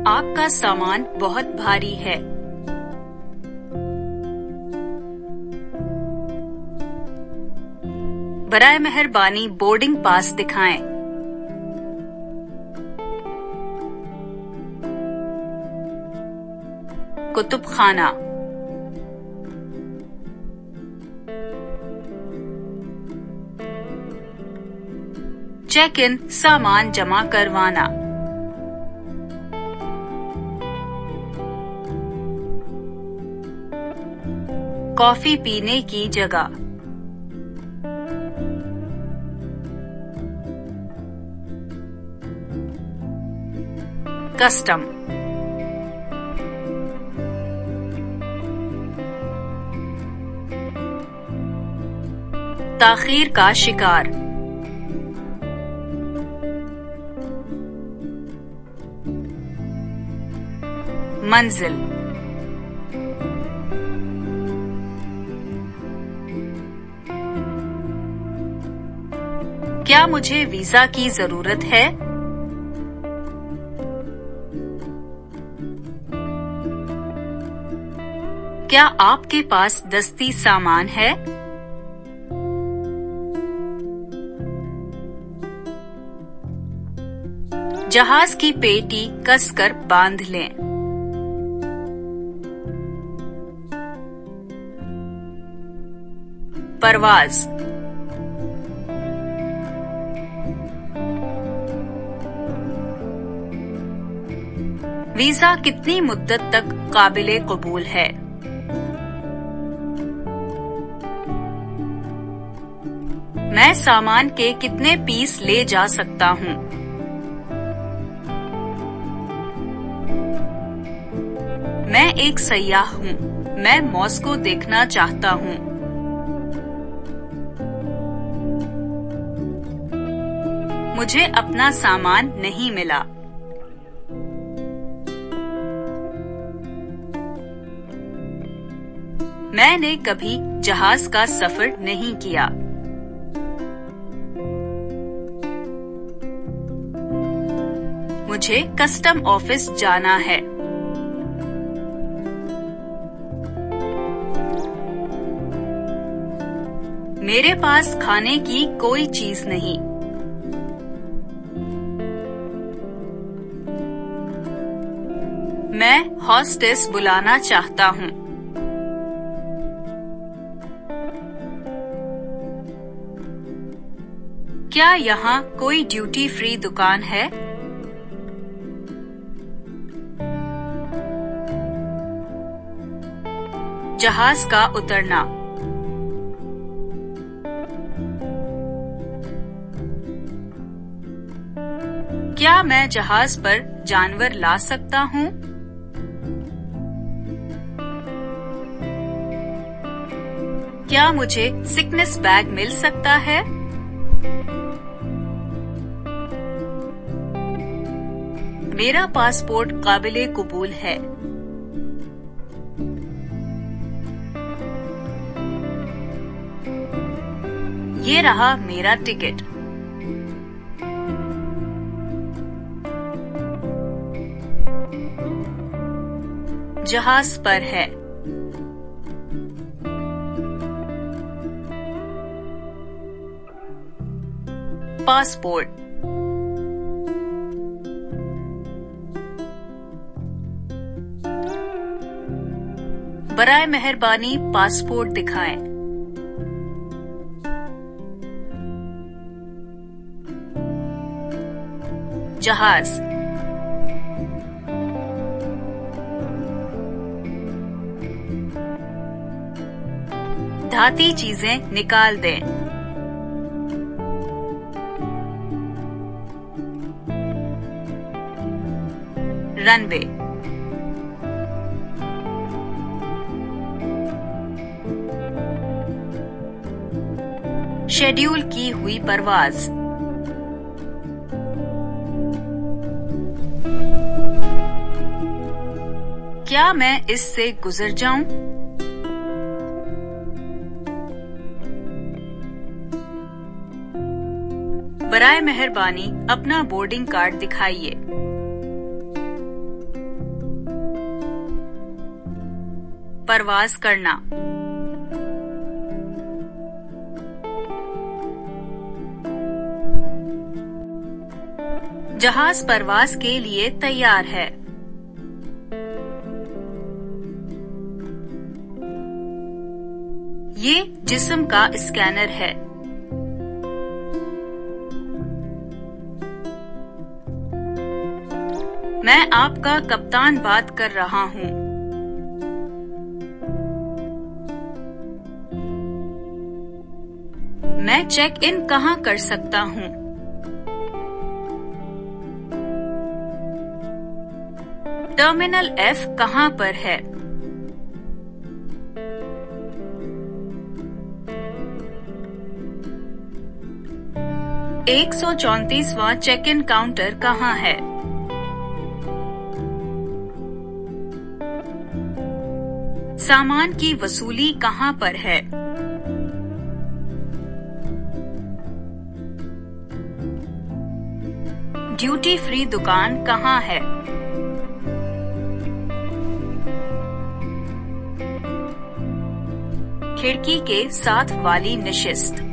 आपका सामान बहुत भारी है। बराए मेहरबानी बोर्डिंग पास दिखाएं। कुतुब खाना। चेक इन सामान जमा करवाना। कॉफी पीने की जगह। कस्टम। ताखीर का शिकार। मंजिल। क्या मुझे वीजा की जरूरत है? क्या आपके पास दस्ती सामान है? जहाज की पेटी कसकर बांध लें। परवाज। वीजा कितनी मुद्दत तक काबिले कबूल है? मैं सामान के कितने पीस ले जा सकता हूँ? मैं एक सयाह हूँ। मैं मॉस्को देखना चाहता हूँ। मुझे अपना सामान नहीं मिला। मैंने कभी जहाज का सफर नहीं किया। मुझे कस्टम ऑफिस जाना है। मेरे पास खाने की कोई चीज नहीं। मैं हॉस्टेस बुलाना चाहता हूँ। क्या यहाँ कोई ड्यूटी फ्री दुकान है? जहाज का उतरना। क्या मैं जहाज पर जानवर ला सकता हूँ? क्या मुझे सिकनेस बैग मिल सकता है? मेरा पासपोर्ट काबिले कबूल है। ये रहा मेरा टिकट। जहाज पर है। पासपोर्ट। बराए मेहरबानी पासपोर्ट दिखाएं। जहाज। धाती चीजें निकाल दें। रनवे। शेड्यूल की हुई परवाज। क्या मैं इससे गुजर जाऊं? बराए मेहरबानी अपना बोर्डिंग कार्ड दिखाइए। परवाज करना। जहाज परवाज के लिए तैयार है। ये जिस्म का स्कैनर है। मैं आपका कप्तान बात कर रहा हूँ। मैं चेक इन कहाँ कर सकता हूँ? टर्मिनल F कहाँ पर है? एक 134वां चेक इन काउंटर कहाँ है? सामान की वसूली कहाँ पर है? ड्यूटी फ्री दुकान कहाँ है? खिड़की के साथ वाली नशिस्त।